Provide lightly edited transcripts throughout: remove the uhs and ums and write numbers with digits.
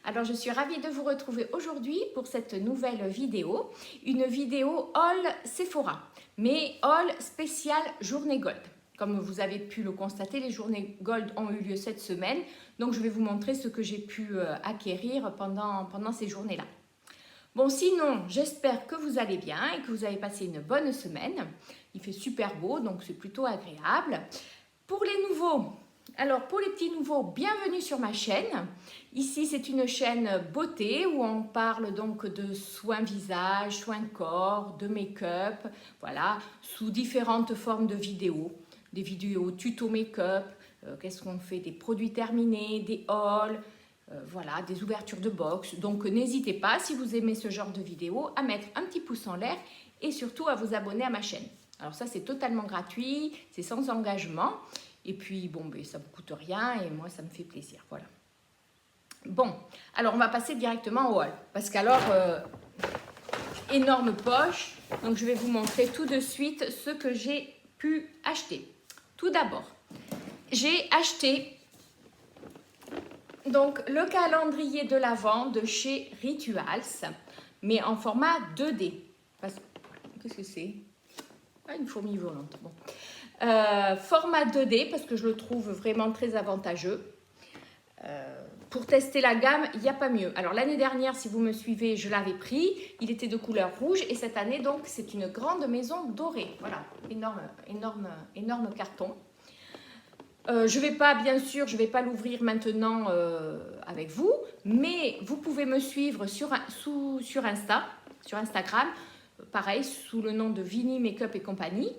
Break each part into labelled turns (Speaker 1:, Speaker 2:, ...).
Speaker 1: Alors je suis ravie de vous retrouver aujourd'hui pour cette nouvelle vidéo, une vidéo haul Sephora, mais haul spécial journée Gold. Comme vous avez pu le constater, les journées Gold ont eu lieu cette semaine, donc je vais vous montrer ce que j'ai pu acquérir pendant ces journées-là. Bon, sinon, j'espère que vous allez bien et que vous avez passé une bonne semaine. Il fait super beau, donc c'est plutôt agréable. Pour les nouveaux, alors pour les petits nouveaux, bienvenue sur ma chaîne. Ici, c'est une chaîne beauté où on parle donc de soins visage, soins corps, de make-up, voilà, sous différentes formes de vidéos. Des vidéos tuto make-up, qu'est-ce qu'on fait, des produits terminés, des hauls, voilà, des ouvertures de box. Donc n'hésitez pas, si vous aimez ce genre de vidéo, à mettre un petit pouce en l'air et surtout à vous abonner à ma chaîne. Alors ça, c'est totalement gratuit, c'est sans engagement. Et puis, bon, ben, ça ne vous coûte rien et moi, ça me fait plaisir. Voilà. Bon, alors on va passer directement au haul. Parce qu'alors, énorme poche. Donc, je vais vous montrer tout de suite ce que j'ai pu acheter. Tout d'abord, j'ai acheté donc le calendrier de l'Avent de chez Rituals, mais en format 2D. Qu'est-ce que c'est? Ah, une fourmi volante. Bon. Format 2D parce que je le trouve vraiment très avantageux. Pour tester la gamme, il n'y a pas mieux. Alors l'année dernière, si vous me suivez, je l'avais pris. Il était de couleur rouge et cette année, donc, c'est une grande maison dorée. Voilà, énorme carton. Je vais pas, bien sûr, je ne vais pas l'ouvrir maintenant avec vous, mais vous pouvez me suivre sur Instagram, pareil, sous le nom de Vini Make-up et compagnie.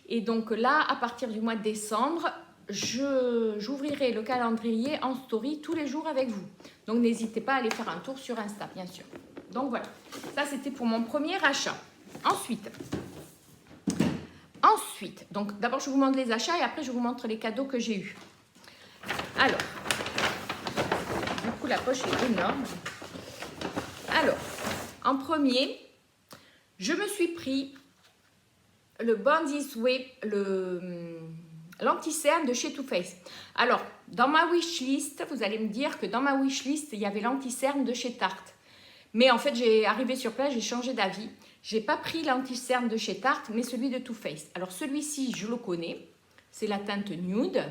Speaker 1: Et donc là, à partir du mois de décembre, j'ouvrirai le calendrier en story tous les jours avec vous. Donc n'hésitez pas à aller faire un tour sur Insta, bien sûr. Donc voilà, ça c'était pour mon premier achat. Ensuite, donc d'abord je vous montre les achats et après je vous montre les cadeaux que j'ai eus. Alors, du coup la poche est énorme. Alors, en premier, je me suis pris le Born This Way, l'anti-cerne de chez Too Faced. Alors, dans ma wishlist, vous allez me dire que dans ma wishlist, il y avait l'anti-cerne de chez Tarte. Mais en fait, j'ai arrivé sur place, j'ai changé d'avis. Je n'ai pas pris l'anti-cerne de chez Tarte, mais celui de Too Faced. Alors, celui-ci, je le connais. C'est la teinte nude.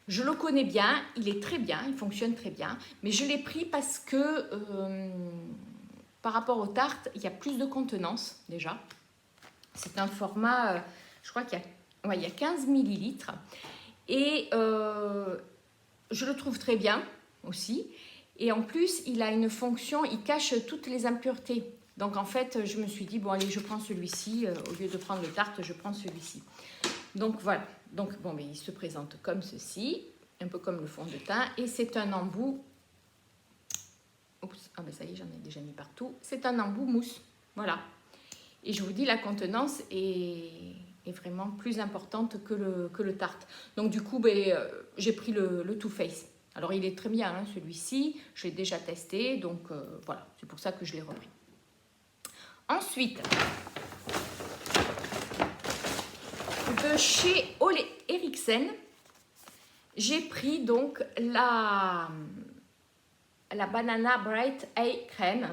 Speaker 1: Je le connais bien, il est très bien, il fonctionne très bien. Mais je l'ai pris parce que, par rapport aux tartes, il y a plus de contenance, déjà. C'est un format, je crois qu'il y a 15 millilitres. Et je le trouve très bien aussi. Et en plus, il a une fonction, il cache toutes les impuretés. Donc en fait, je me suis dit, bon allez, je prends celui-ci. Au lieu de prendre le Tarte, je prends celui-ci. Donc voilà. Donc bon, mais il se présente comme ceci, un peu comme le fond de teint. Et c'est un embout. Oups, ah ben ça y est, j'en ai déjà mis partout. C'est un embout mousse. Voilà. Et je vous dis, la contenance est vraiment plus importante que le Tarte. Donc du coup, ben, j'ai pris le Too Faced. Alors il est très bien, hein, celui-ci. Je l'ai déjà testé, donc voilà. C'est pour ça que je l'ai repris. Ensuite, de chez Ole Henriksen, j'ai pris donc la Banana Bright Eye Crème.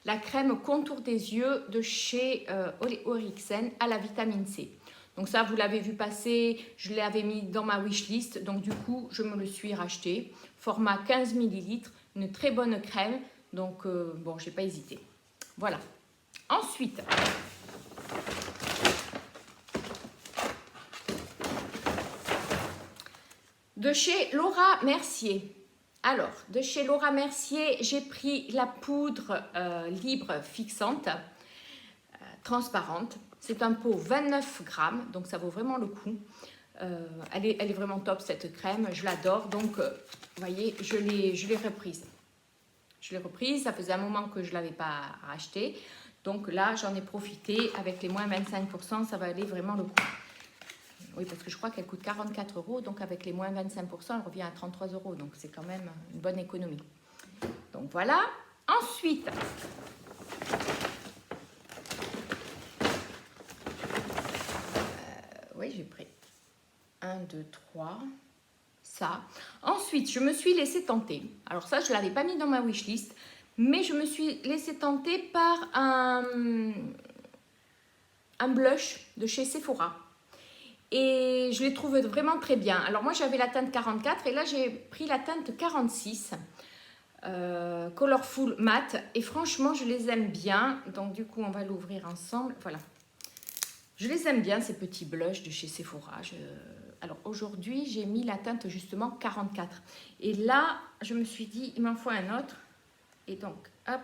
Speaker 1: La crème contour des yeux de chez Ole Henriksen à la vitamine C. Donc ça, vous l'avez vu passer, je l'avais mis dans ma wishlist. Donc du coup, je me le suis racheté. Format 15 ml, une très bonne crème. Donc bon, je n'ai pas hésité. Voilà. Ensuite, de chez Laura Mercier. Alors, de chez Laura Mercier, j'ai pris la poudre libre fixante, transparente. C'est un pot 29 grammes, donc ça vaut vraiment le coup. Elle est vraiment top cette crème, je l'adore. Donc, vous voyez, je l'ai reprise. Je l'ai reprise, ça faisait un moment que je ne l'avais pas rachetée. Donc là, j'en ai profité avec les moins 25%, ça va aller vraiment le coup. Oui, parce que je crois qu'elle coûte 44 €, donc avec les moins 25%, elle revient à 33 €. Donc c'est quand même une bonne économie. Donc voilà. Ensuite, oui, j'ai pris 1, 2, 3. ça. Ensuite, je me suis laissée tenter. Alors ça, je ne l'avais pas mis dans ma wishlist, mais je me suis laissée tenter par un blush de chez Sephora. Et je les trouve vraiment très bien. Alors moi, j'avais la teinte 44 et là, j'ai pris la teinte 46. Colorful Matte. Et franchement, je les aime bien. Donc du coup, on va l'ouvrir ensemble. Voilà. Je les aime bien, ces petits blushs de chez Sephora. Alors aujourd'hui, j'ai mis la teinte justement 44. Et là, je me suis dit, il m'en faut un autre. Et donc, hop.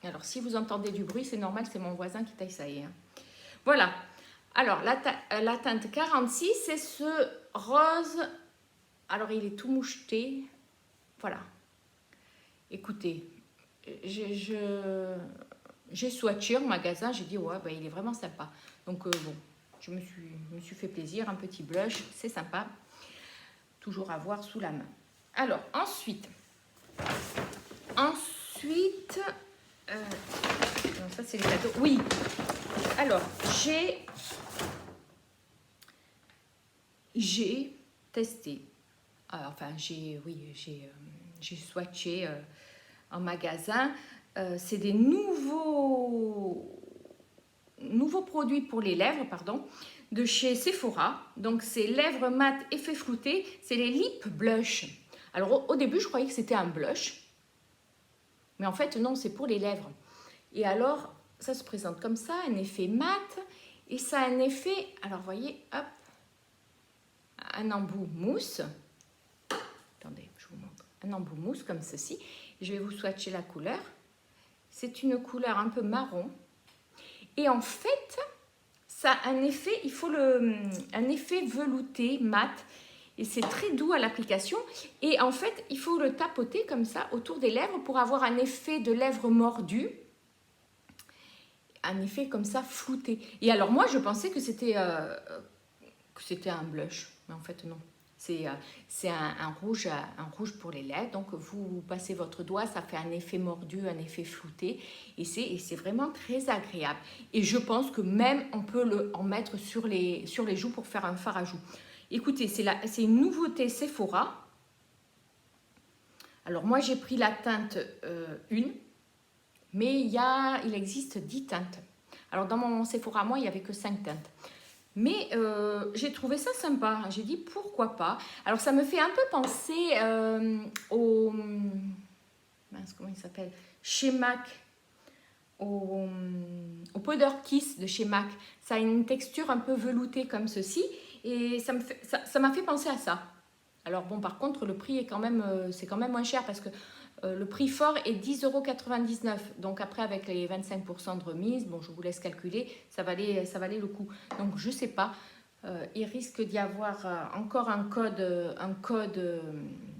Speaker 1: Alors, si vous entendez du bruit, c'est normal, c'est mon voisin qui taille ça. Hein. Voilà. Alors, la teinte 46, c'est ce rose. Alors, il est tout moucheté. Voilà. Écoutez, j'ai swatché en magasin, j'ai dit, ouais, bah, il est vraiment sympa. Donc, bon, je me suis fait plaisir, un petit blush, c'est sympa. Toujours à avoir sous la main. Alors, ensuite, non, ça c'est les cadeaux. Oui, alors, j'ai testé. Enfin, j'ai swatché en magasin. C'est des nouveaux produits pour les lèvres, pardon, de chez Sephora. Donc, c'est lèvres mat effet flouté. C'est les lip blush. Alors, au début, je croyais que c'était un blush. Mais en fait, non, c'est pour les lèvres. Et alors, ça se présente comme ça, un effet mat. Et ça a un effet, alors, vous voyez, hop, un embout mousse. Attendez, je vous montre. Un embout mousse comme ceci. Je vais vous swatcher la couleur. C'est une couleur un peu marron. Et en fait, ça a un effet, un effet velouté, mat. Et c'est très doux à l'application. Et en fait, il faut le tapoter comme ça autour des lèvres pour avoir un effet de lèvres mordues. Un effet comme ça flouté. Et alors moi, je pensais que c'était un blush. Mais en fait, non. C'est un rouge pour les lèvres. Donc, vous passez votre doigt, ça fait un effet mordu, un effet flouté. Et c'est vraiment très agréable. Et je pense que même, on peut en mettre sur les joues pour faire un fard à joues. Écoutez, c'est une nouveauté Sephora. Alors, moi, j'ai pris la teinte 1. Mais il existe 10 teintes. Alors, dans mon Sephora, moi, il n'y avait que 5 teintes. Mais j'ai trouvé ça sympa. J'ai dit pourquoi pas. Alors ça me fait un peu penser au... Mince, comment il s'appelle? Chez MAC. Au Powder Kiss de chez MAC. Ça a une texture un peu veloutée comme ceci. Et ça m'a fait penser à ça. Alors bon, par contre, le prix est c'est quand même moins cher parce que le prix fort est 10,99 €. Donc après, avec les 25% de remise, bon, je vous laisse calculer, ça valait le coup. Donc je ne sais pas, il risque d'y avoir encore un code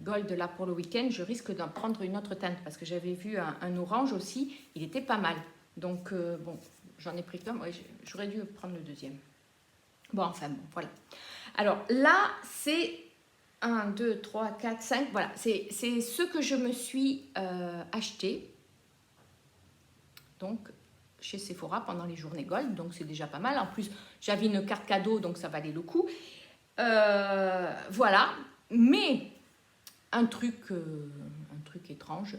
Speaker 1: gold là pour le week-end. Je risque d'en prendre une autre teinte parce que j'avais vu un orange aussi, il était pas mal. Donc bon, j'en ai pris qu'un, ouais, j'aurais dû prendre le deuxième. Bon, enfin bon, voilà. Alors là, c'est 1, 2, 3, 4, 5, voilà, c'est ce que je me suis acheté, donc chez Sephora pendant les journées Gold, donc c'est déjà pas mal. En plus, j'avais une carte cadeau, donc ça valait le coup. Voilà, mais un truc étrange,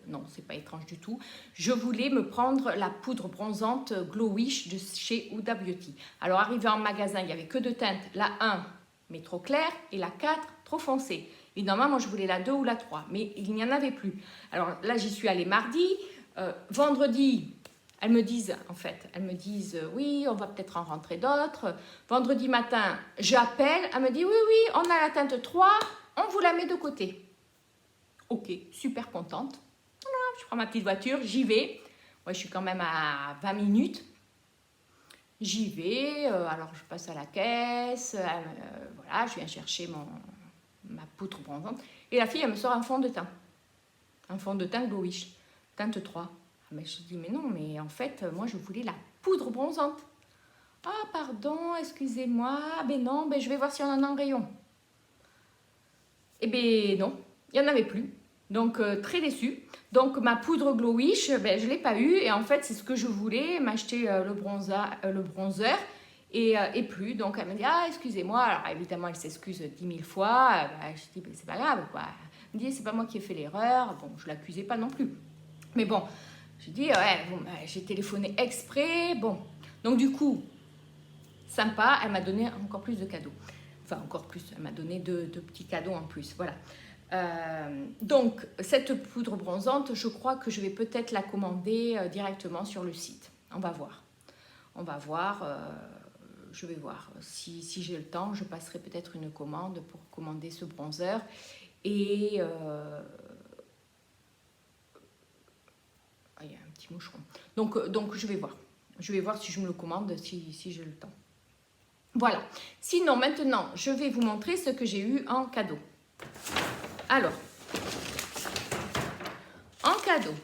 Speaker 1: non, c'est pas étrange du tout. Je voulais me prendre la poudre bronzante Glowish de chez Huda Beauty. Alors, arrivé en magasin, il n'y avait que 2 teintes, la 1, mais trop claire, et la 4, trop foncée. Évidemment, moi, je voulais la 2 ou la 3, mais il n'y en avait plus. Alors là, j'y suis allée mardi. Vendredi, elles me disent, oui, on va peut-être en rentrer d'autres. Vendredi matin, j'appelle, elle me dit, oui, on a la teinte 3, on vous la met de côté. Ok, super contente. Je prends ma petite voiture, j'y vais. Moi, je suis quand même à 20 minutes. J'y vais, alors je passe à la caisse, voilà, je viens chercher ma poudre bronzante. Et la fille, elle me sort un fond de teint. Un fond de teint Glowish, teinte 3. Ah, mais je dis, mais non, mais en fait, moi, je voulais la poudre bronzante. Ah, pardon, excusez-moi. Ah, ben non, ben je vais voir si on en a en rayon. Eh ben non, il n'y en avait plus. Donc, très déçue. Donc, ma poudre Glowish, ben, je ne l'ai pas eue. Et en fait, c'est ce que je voulais, m'acheter le bronzer. et plus. Donc elle me dit, ah excusez-moi. Alors évidemment elle s'excuse 10 000 fois. Je dis, ben, c'est pas grave quoi. Elle me dit, c'est pas moi qui ai fait l'erreur. Bon, je l'accusais pas non plus. Mais bon, je dis, ouais, bon, j'ai téléphoné exprès. Bon, donc du coup, sympa, elle m'a donné encore plus de cadeaux. Enfin, encore plus, elle m'a donné deux petits cadeaux en plus, voilà. Donc, cette poudre bronzante, je crois que je vais peut-être la commander directement sur le site. On va voir. On va voir, je vais voir. Si j'ai le temps, je passerai peut-être une commande pour commander ce bronzer. Et... il y a un petit moucheron. Donc je vais voir. Je vais voir si je me le commande, si j'ai le temps. Voilà. Sinon, maintenant, je vais vous montrer ce que j'ai eu en cadeau. Alors, en cadeau,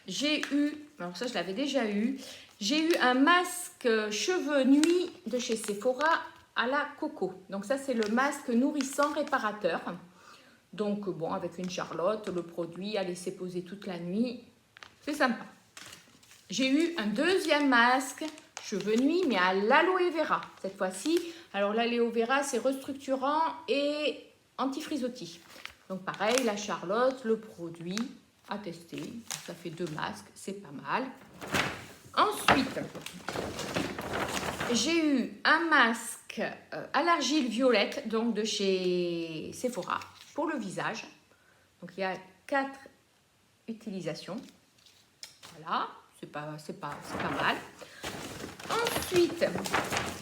Speaker 1: j'ai eu, alors ça je l'avais déjà eu, j'ai eu un masque cheveux nuit de chez Sephora à la coco. Donc ça c'est le masque nourrissant réparateur. Donc bon, avec une charlotte, le produit à laisser poser toute la nuit, c'est sympa. J'ai eu un deuxième masque cheveux nuit, mais à l'aloe vera cette fois-ci. Alors l'aloe vera, c'est restructurant et anti-frisottis. Donc pareil, la charlotte, le produit à tester. Ça fait 2 masques, c'est pas mal. Ensuite, j'ai eu un masque à l'argile violette, donc de chez Sephora, pour le visage. Donc il y a 4 utilisations. Voilà, c'est pas mal. Ensuite,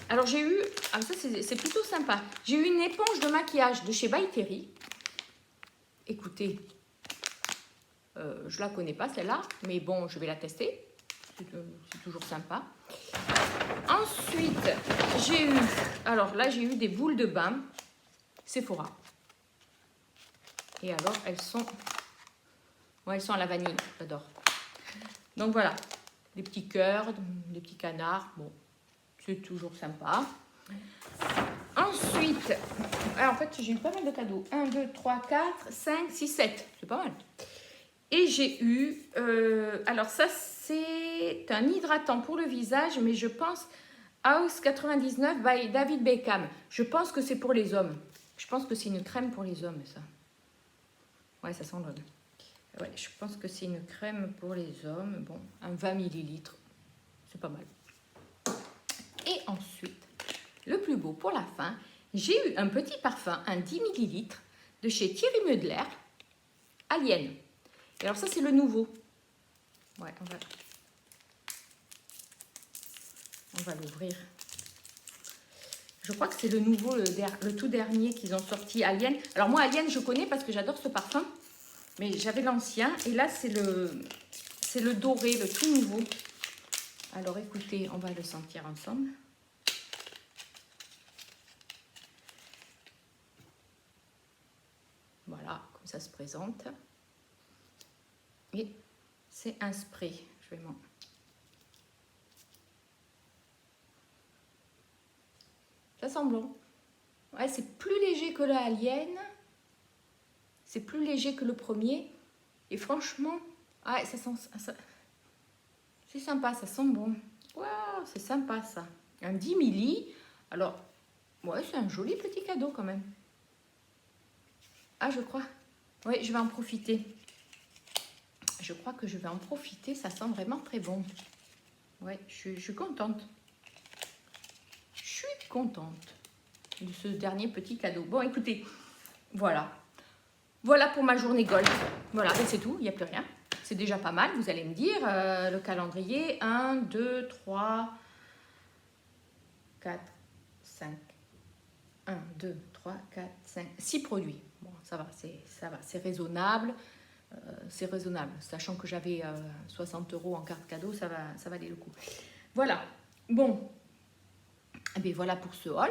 Speaker 1: alors j'ai eu, ça c'est plutôt sympa, j'ai eu une éponge de maquillage de chez By Terry. Écoutez, je la connais pas celle-là, mais bon, je vais la tester, c'est toujours sympa. Ensuite, j'ai eu, alors là j'ai eu des boules de bain Sephora. Et alors, elles sont à la vanille, j'adore. Donc voilà, des petits cœurs, des petits canards, bon, c'est toujours sympa. Ensuite, alors en fait j'ai eu pas mal de cadeaux, 1, 2, 3, 4, 5, 6, 7, c'est pas mal. Et j'ai eu, alors ça c'est un hydratant pour le visage, mais je pense House 99 by David Beckham. Je pense que c'est pour les hommes, je pense que c'est une crème pour les hommes ça. Ouais, ça sent le... Ouais, je pense que c'est une crème pour les hommes. Bon, un 20 ml, c'est pas mal. Et ensuite, le plus beau pour la fin, j'ai eu un petit parfum, un 10 ml de chez Thierry Mugler, Alien. Et alors ça, c'est le nouveau. Ouais, on va l'ouvrir. Je crois que c'est le nouveau, le tout dernier qu'ils ont sorti, Alien. Alors moi, Alien, je connais parce que j'adore ce parfum. Mais j'avais l'ancien et là c'est le doré, le tout nouveau. Alors écoutez, on va le sentir ensemble. Voilà, comme ça se présente. Et c'est un spray. Je vais m'en... Ça sent bon. Ouais, c'est plus léger que le Alien. C'est plus léger que le premier. Et franchement, ah, ça sent... C'est sympa, ça sent bon. Waouh, c'est sympa ça. Un 10 milli. Alors, ouais, c'est un joli petit cadeau quand même. Ah, je crois. Oui, je vais en profiter. Je crois que je vais en profiter. Ça sent vraiment très bon. Ouais, je suis contente. Je suis contente de ce dernier petit cadeau. Bon, écoutez, voilà. Voilà pour ma journée gold. Voilà, et c'est tout, il n'y a plus rien. C'est déjà pas mal, vous allez me dire. Le calendrier, 1, 2, 3, 4, 5. 1, 2, 3, 4, 5, 6 produits. Bon, ça va, c'est raisonnable. C'est raisonnable. Sachant que j'avais 60 € en carte cadeau, ça valait le coup. Voilà. Bon. Et bien voilà pour ce haul.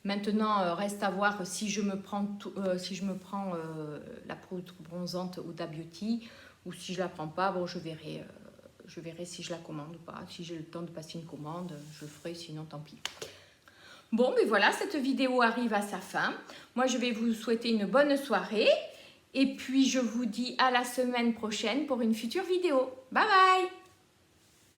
Speaker 1: Maintenant, reste à voir si je me prends, la poudre bronzante Huda Beauty ou si je la prends pas. Bon, je verrai si je la commande ou pas. Si j'ai le temps de passer une commande, je ferai, sinon tant pis. Bon, mais voilà, cette vidéo arrive à sa fin. Moi, je vais vous souhaiter une bonne soirée. Et puis, je vous dis à la semaine prochaine pour une future vidéo. Bye bye!